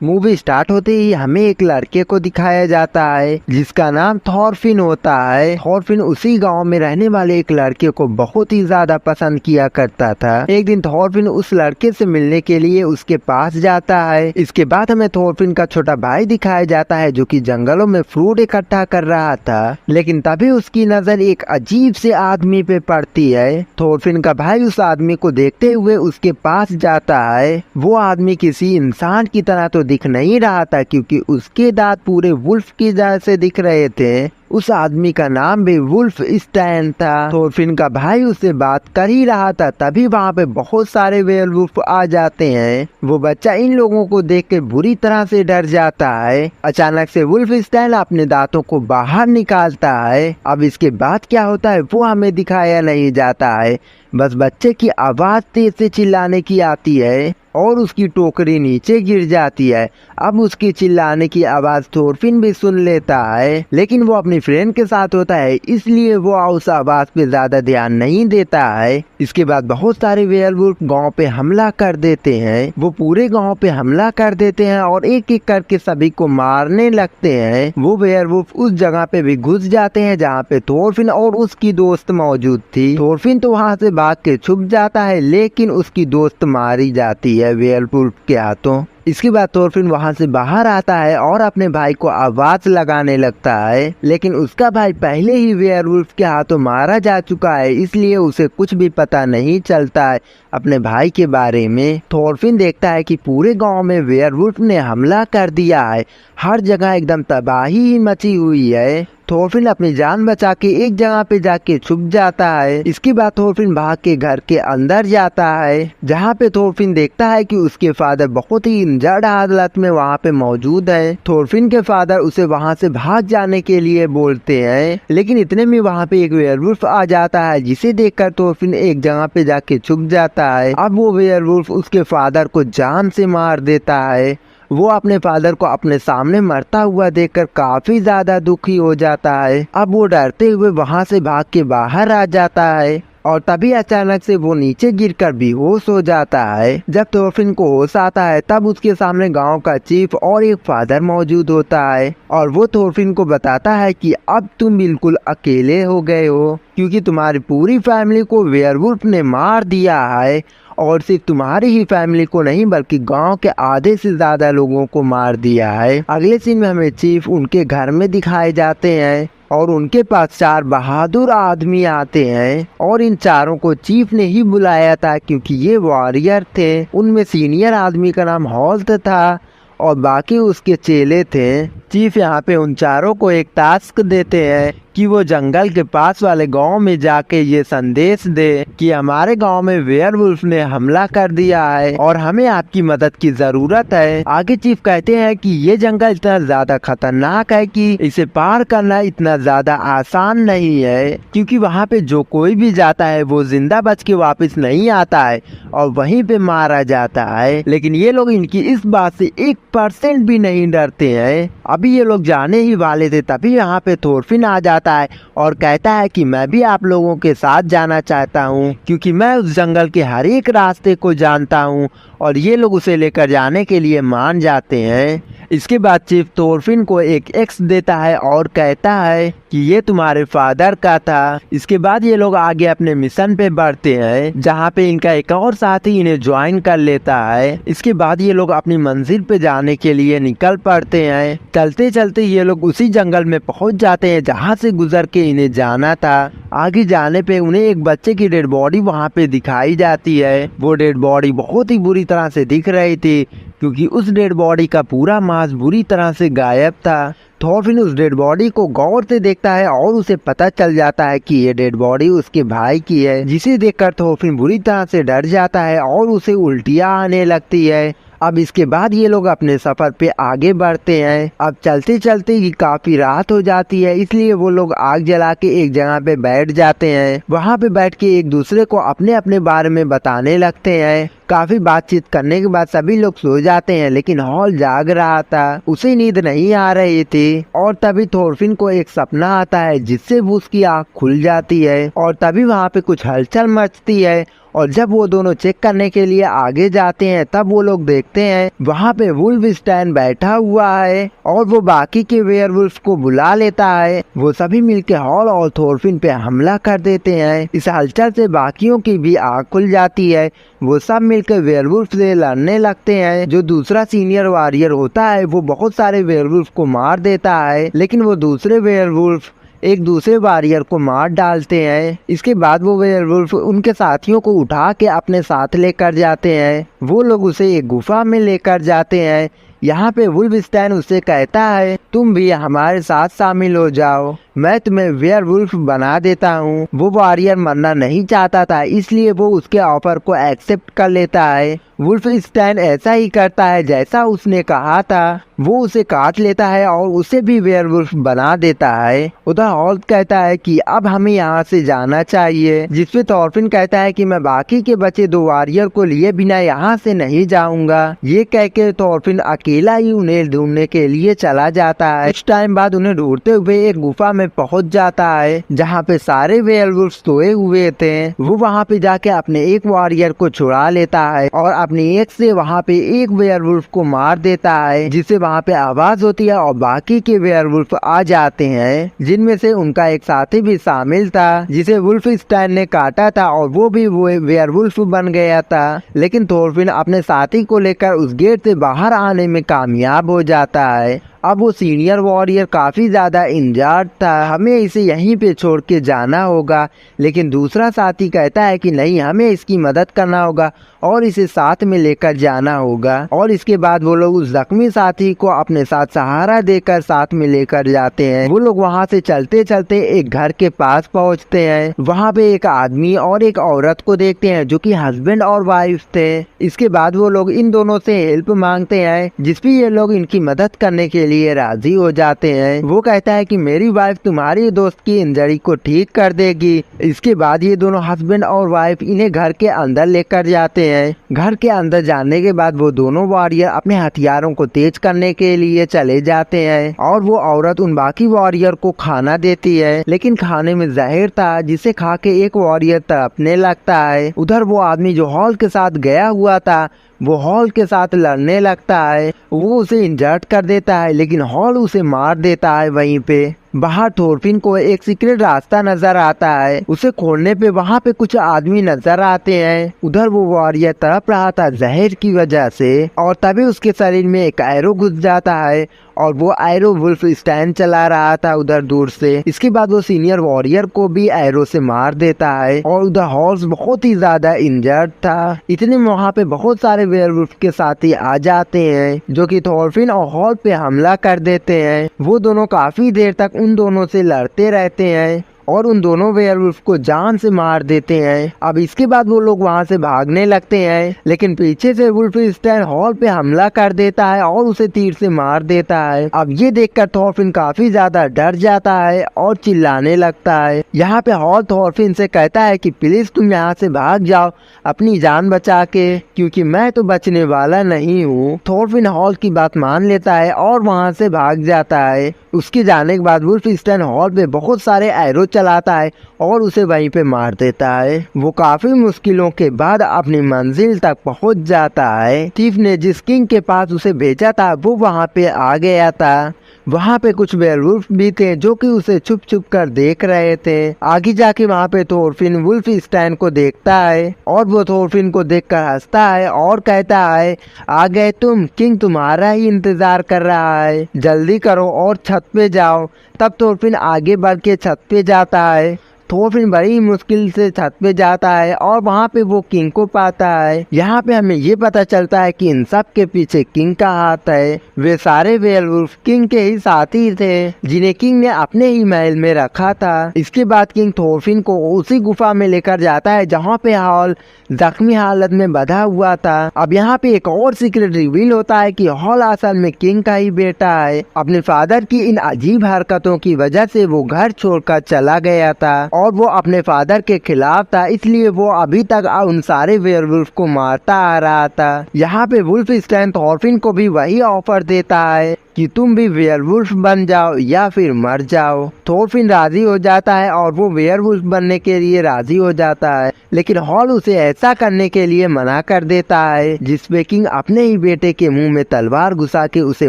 Movie start होते ही हमें एक लड़के को दिखाया जाता है जिसका नाम थॉरफिन होता है। थॉरफिन उसी गांव में रहने वाले एक लड़के को बहुत ही ज्यादा पसंद किया करता था। एक दिन थॉरफिन उस लड़के से मिलने के लिए उसके पास जाता है। इसके बाद हमें थॉरफिन का छोटा भाई दिखाया जाता है जो कि जंगलों में फ्रूट इकट्ठा कर रहा था, लेकिन तभी उसकी नजर एक अजीब से आदमी पे पड़ती है। थॉरफिन का भाई उस आदमी को देखते हुए उसके पास जाता है। वो आदमी किसी इंसान की तरह तो दिख नहीं रहा था क्योंकि उसके दांत पूरे वुल्फ की जैसे दिख रहे थे। उस आदमी का नाम भी वुल्फ स्टैन था। थॉरफिन का भाई उससे बात कर ही रहा था, तभी वहाँ पे बहुत सारे वेयरवुल्फ आ जाते हैं। वो बच्चा इन लोगों को देख के बुरी तरह से डर जाता है। अचानक से वुल्फ स्टैन अपने दांतों को बाहर निकालता है। अब इसके बाद क्या होता है वो हमें दिखाया नहीं जाता है, बस बच्चे की आवाज तेज से चिल्लाने की आती है और उसकी टोकरी नीचे गिर जाती है। अब उसकी चिल्लाने की आवाज थॉरफिन भी सुन लेता है, लेकिन वो अपनी फ्रेंड के साथ होता है इसलिए वो उस आवाज पे ज्यादा ध्यान नहीं देता है। इसके बाद बहुत सारे वेयरवुल्फ गांव पे हमला कर देते हैं। वो पूरे गांव पे हमला कर देते हैं और एक एक करके सभी को मारने लगते हैं। वो वेयरवुल्फ उस जगह पे भी घुस जाते हैं जहाँ पे थॉरफिन और उसकी दोस्त मौजूद थी। थॉरफिन तो वहाँ से भाग के छुप जाता है, लेकिन उसकी दोस्त मारी जाती है वेयरवुल्फ के हाथों। इसके बाद थॉरफिन वहाँ से बाहर आता है और अपने भाई को आवाज लगाने लगता है, लेकिन उसका भाई पहले ही वेयरवुल्फ के हाथों मारा जा चुका है, इसलिए उसे कुछ भी पता नहीं चलता है अपने भाई के बारे में। थॉरफिन देखता है कि पूरे गांव में वेयरवुल्फ ने हमला कर दिया है, हर जगह एकदम तबाही ही मची हुई है। थॉरफिन अपनी जान बचा के एक जगह पे जाके छुप जाता है। इसके बाद थॉरफिन भाग के घर के अंदर जाता है, जहाँ पे थॉरफिन देखता है कि उसके फादर बहुत ही इंजर्ड हालत में वहाँ पे मौजूद है। थॉरफिन के फादर उसे वहाँ से भाग जाने के लिए बोलते हैं, लेकिन इतने में वहाँ पे एक वेयरवुल्फ आ जाता है, जिसे देखकर थॉरफिन एक जगह पे जाके छुप जाता है। अब वो वेयरवुल्फ उसके फादर को जान से मार देता है। वो अपने फादर को अपने सामने मरता हुआ देखकर काफी ज्यादा दुखी हो जाता है। अब वो डरते हुए वहाँ से भाग के बाहर आ जाता है और तभी अचानक से वो नीचे गिरकर बेहोश हो जाता है। जब थॉरफिन को होश आता है तब उसके सामने गांव का चीफ और एक फादर मौजूद होता है और वो थॉरफिन को बताता है कि अब तुम बिल्कुल अकेले हो गए हो क्योंकि तुम्हारी पूरी फैमिली को वेयरवुल्फ ने मार दिया है, और सिर्फ तुम्हारी ही फैमिली को नहीं बल्कि गांव के आधे से ज्यादा लोगों को मार दिया है। अगले सीन में हमें चीफ उनके घर में दिखाए जाते हैं और उनके पास 4 बहादुर आदमी आते हैं और इन चारों को चीफ ने ही बुलाया था क्योंकि ये वॉरियर थे। उनमें सीनियर आदमी का नाम हॉल्ट था और बाकी उसके चेले थे। चीफ यहाँ पे उन चारों को एक टास्क देते हैं कि वो जंगल के पास वाले गांव में जाके ये संदेश दे कि हमारे गांव में वेयरवुल्फ ने हमला कर दिया है और हमें आपकी मदद की जरूरत है। आगे चीफ कहते हैं कि ये जंगल इतना ज्यादा खतरनाक है कि इसे पार करना इतना ज्यादा आसान नहीं है, क्योंकि वहाँ पे जो कोई भी जाता है वो जिंदा बच के वापस नहीं आता है और वहीं पे मारा जाता है। लेकिन ये लोग इनकी इस बात से 1% भी नहीं डरते हैं। अभी ये लोग जाने ही वाले थे, तभी यहाँ पे थॉरफिन आ जाता है और कहता है कि मैं भी आप लोगों के साथ जाना चाहता हूँ क्योंकि मैं उस जंगल के हर एक रास्ते को जानता हूँ, और ये लोग उसे लेकर जाने के लिए मान जाते हैं। इसके बाद चीफ थॉरफिन को एक एक्स देता है और कहता है कि ये तुम्हारे फादर का था। इसके बाद ये लोग आगे अपने मिशन पे बढ़ते हैं, जहाँ पे इनका एक और साथी इन्हें ज्वाइन कर लेता है। इसके बाद ये लोग अपनी मंजिल पे जाने के लिए निकल पड़ते हैं। चलते चलते ये लोग उसी जंगल में पहुँच जाते हैं जहाँ से गुजर के इन्हें जाना था। आगे जाने पे उन्हें एक बच्चे की डेड बॉडी वहाँ पे दिखाई जाती है। वो डेड बॉडी बहुत ही बुरी तरह से दिख रही थी क्योंकि उस डेड बॉडी का पूरा मांस बुरी तरह से गायब था। थॉरफिन उस डेड बॉडी को गौर से देखता है और उसे पता चल जाता है कि ये डेड बॉडी उसके भाई की है, जिसे देखकर थॉरफिन बुरी तरह से डर जाता है और उसे उल्टियाँ आने लगती है। अब इसके बाद ये लोग अपने सफर पे आगे बढ़ते हैं। अब चलते चलते ही काफी रात हो जाती है, इसलिए वो लोग आग जला के एक जगह पे बैठ जाते हैं। वहाँ पे बैठ के एक दूसरे को अपने अपने बारे में बताने लगते हैं। काफी बातचीत करने के बाद सभी लोग सो जाते हैं, लेकिन हॉल जाग रहा था, उसे नींद नहीं आ रही थी। और तभी थॉरफिन को एक सपना आता है जिससे वो उसकी आँख खुल जाती है और तभी वहाँ पे कुछ हलचल मचती है और जब वो दोनों चेक करने के लिए आगे जाते हैं तब वो लोग देखते हैं वहाँ पे वुल्फस्टाइन बैठा हुआ है और वो बाकी के वेयरवुल्फ को बुला लेता है। वो सभी मिलकर हॉल और थोरफिन पे हमला कर देते हैं। इस हलचल से बाकियों की भी आँख खुल जाती है। वो सब मिलकर वेयरवुल्फ से लड़ने लगते हैं। जो दूसरा सीनियर वॉरियर होता है वो बहुत सारे वेयरवुल्फ को मार देता है, लेकिन वो दूसरे वेयरवुल्फ एक दूसरे वॉरियर को मार डालते हैं। इसके बाद वो वेयरवुल्फ उनके साथियों को उठा के अपने साथ लेकर जाते हैं। वो लोग उसे एक गुफा में लेकर जाते हैं। यहाँ पे वुल्फस्टाइन उससे कहता है तुम भी हमारे साथ शामिल हो जाओ, मैं तुम्हें वेयरवुल्फ बना देता हूँ। वो वॉरियर मरना नहीं चाहता था, इसलिए वो उसके ऑफर को एक्सेप्ट कर लेता है। वुल्फस्टाइन ऐसा ही करता है जैसा उसने कहा था। वो उसे काट लेता है और उसे भी वेयरवुल्फ बना देता है। उधर हॉल्ट कहता है कि अब हमें यहाँ से जाना चाहिए, जिसपे थॉरफिन कहता है कि मैं बाकी के बचे 2 वॉरियर को लिए बिना यहाँ से नहीं जाऊंगा। ये कह के थॉरफिन अकेला ही उन्हें ढूंढने के लिए चला जाता है। कुछ टाइम बाद उन्हें ढूंढते हुए एक गुफा में पहुँच जाता है जहाँ पे सारे वेयरवुल्फ सोए हुए थे। वो वहाँ पे जाके अपने एक वॉरियर को छुड़ा लेता है और अपनी एक से वहाँ पे एक वेयरवुल्फ को मार देता है, जिससे वहाँ पे आवाज होती है और बाकी के वेयरवुल्फ आ जाते हैं, जिनमें से उनका एक साथी भी शामिल था जिसे वुल्फस्टाइन ने काटा था और वो भी वो वेयरवुल्फ बन गया था। लेकिन थोरफिन अपने साथी को लेकर उस गेट से बाहर आने में कामयाब हो जाता है। अब वो सीनियर वॉरियर काफी ज्यादा इंजर्ड था, हमें इसे यहीं पे छोड़ के जाना होगा। लेकिन दूसरा साथी कहता है कि नहीं, हमें इसकी मदद करना होगा और इसे साथ में लेकर जाना होगा। और इसके बाद वो लोग उस जख्मी साथी को अपने साथ सहारा देकर साथ में लेकर जाते हैं। वो लोग वहाँ से चलते चलते एक घर के पास पहुँचते हैं। वहाँ पे एक आदमी और एक औरत को देखते हैं जो कि हस्बैंड और वाइफ थे। इसके बाद वो लोग इन दोनों से हेल्प मांगते हैं, जिसपे ये लोग इनकी मदद करने के लिए राजी हो जाते हैं। वो कहता है कि मेरी वाइफ तुम्हारी दोस्त की इंजरी को ठीक कर देगी। इसके बाद ये दोनों हस्बैंड और वाइफ इन्हें घर के अंदर लेकर जाते हैं। घर के अंदर जाने के बाद वो दोनों वॉरियर अपने हथियारों को तेज करने के लिए चले जाते हैं और वो औरत उन बाकी वॉरियर को खाना देती है, लेकिन खाने में जहर था जिसे खा के एक वॉरियर तड़पने लगता है। उधर वो आदमी जो हॉल के साथ गया हुआ था वो हॉल के साथ लड़ने लगता है। वो उसे इंजर्ड कर देता है, लेकिन हॉल उसे मार देता है। वहीं पे बाहर थोरफिन को एक सीक्रेट रास्ता नजर आता है। उसे खोलने पे वहाँ पे कुछ आदमी नजर आते हैं। उधर वो वॉरियर तड़प रहा था जहर की वजह से और तभी उसके शरीर में एक एरो घुस जाता है और वो एरो वुल्फस्टाइन चला रहा था उधर दूर से। इसके बाद वो सीनियर वॉरियर को भी एरो से मार देता है और उधर हॉल्स बहुत ही ज्यादा इंजर्ड था। इतने में वहाँ पे बहुत सारे वेयरवुल्फ के साथी आ जाते हैं जो कि थोरफिन और हॉल पे हमला कर देते हैं। वो दोनों काफी देर तक उन दोनों से लड़ते रहते हैं और उन दोनों वेयरवुल्फ को जान से मार देते हैं। अब इसके बाद वो लोग वहाँ से भागने लगते हैं, लेकिन पीछे से वुल्फस्टाइन हॉल पे हमला कर देता है और उसे तीर से मार देता है। अब ये देखकर थोरफिन काफी ज्यादा डर जाता है और चिल्लाने लगता है। यहाँ पे हॉल थोरफिन से कहता है कि प्लीज तुम यहाँ से भाग जाओ अपनी जान बचा के, क्योंकि मैं तो बचने वाला नहीं हूँ। थोरफिन हॉल की बात मान लेता है और वहाँ से भाग जाता है। उसके जाने के बाद वुल्फस्टाइन हॉल पे बहुत सारे एरो चलाता है और उसे वहीं पे मार देता है। वो काफी मुश्किलों के बाद अपनी मंजिल तक पहुंच जाता है। थीफ ने जिस किंग के पास उसे भेजा था वो वहाँ पे आ गया था। वहाँ पे कुछ वेयरवुल्फ भी थे जो कि उसे छुप छुप कर देख रहे थे। आगे जाके वहाँ पे थोरफिन वुल्फस्टाइन को देखता है और वो थोरफिन को देखकर हंसता है और कहता है, आ गए तुम, किंग तुम्हारा ही इंतजार कर रहा है, जल्दी करो और छत पे जाओ। तब थोरफिन आगे बढ़ के छत पे जाता है। थोरफिन बड़ी मुश्किल से छत पे जाता है और वहाँ पे वो किंग को पाता है। यहाँ पे हमें ये पता चलता है कि इन सब के पीछे किंग का हाथ है। वे सारे वेयरवुल्फ किंग के ही साथी थे जिन्हें किंग ने अपने ही महल में रखा था। इसके बाद किंग थोरफिन को उसी गुफा में लेकर जाता है जहाँ पे हॉल जख्मी हालत में बंधा हुआ था। अब यहाँ पे एक और सीक्रेट रिवील होता है कि हॉल असल में किंग का ही बेटा है। अपने फादर की इन अजीब हरकतों की वजह से वो घर छोड़कर चला गया था और वो अपने फादर के खिलाफ था, इसलिए वो अभी तक उन सारे वेयरवुल्फ को मारता आ रहा था। यहाँ पे वुल्फस्टाइन थोरफिन को भी वही ऑफर देता है कि तुम भी वेयरवुल्फ बन जाओ या फिर मर जाओ। थॉरफिन राजी हो जाता है और वो वेयरवुल्फ बनने के लिए राजी हो जाता है, लेकिन हॉल उसे ऐसा करने के लिए मना कर देता है, जिसपे किंग अपने ही बेटे के मुंह में तलवार घुसा के उसे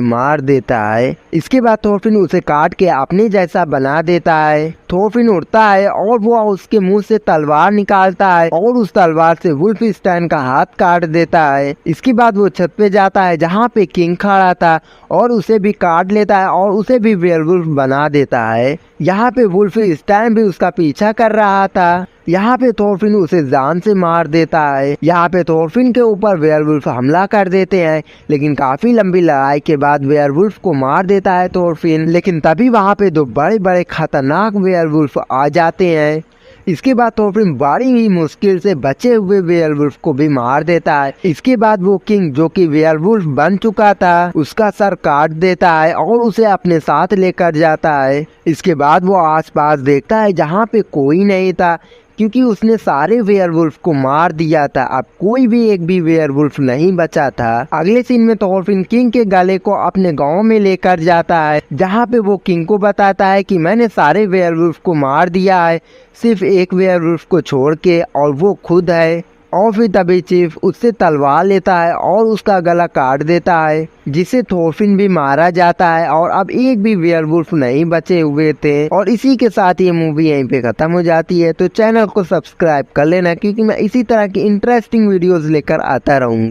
मार देता है। इसके बाद थॉरफिन उसे काट के अपने जैसा बना देता है। थॉरफिन उड़ता है और वो उसके मुंह से तलवार निकालता है और उस तलवार से वुल्फस्टाइन का हाथ काट देता है। इसके बाद वो छत पे जाता है जहाँ पे किंग खड़ा था और उसे भी काट लेता है और उसे भी वेयरवुल्फ बना देता है। यहाँ पे वुल्फस्टाइन भी उसका पीछा कर रहा था। यहाँ पे थॉरफिन उसे जान से मार देता है। यहाँ पे थॉरफिन के ऊपर वेयरवुल्फ हमला कर देते हैं, लेकिन काफी लंबी लड़ाई के बाद वेयरवुल्फ को मार देता है थॉरफिन। लेकिन तभी वहाँ पे दो बड़े बड़े खतरनाक वेयरवुल्फ आ जाते हैं। इसके बाद थॉरफिन बड़ी ही मुश्किल से बचे हुए वेयरवुल्फ को भी मार देता है। इसके बाद वो किंग जो कि वेयरवुल्फ बन चुका था उसका सर काट देता है और उसे अपने साथ लेकर जाता है। इसके बाद वो आसपास देखता है जहाँ पे कोई नहीं था, क्योंकि उसने सारे वेयरवुल्फ को मार दिया था। अब कोई भी एक भी वेयरवुल्फ नहीं बचा था। अगले सीन में थॉरफिन किंग के गले को अपने गांव में लेकर जाता है, जहां पे वो किंग को बताता है कि मैंने सारे वेयरवुल्फ को मार दिया है, सिर्फ एक वेयरवुल्फ को छोड़ के, और वो खुद है। और फिर तभी चीफ उससे तलवार लेता है और उसका गला काट देता है, जिससे थॉरफिन भी मारा जाता है और अब एक भी वेयरवुल्फ नहीं बचे हुए थे। और इसी के साथ ये मूवी यहीं पे खत्म हो जाती है। तो चैनल को सब्सक्राइब कर लेना, क्योंकि मैं इसी तरह की इंटरेस्टिंग वीडियोस लेकर आता रहूँगा।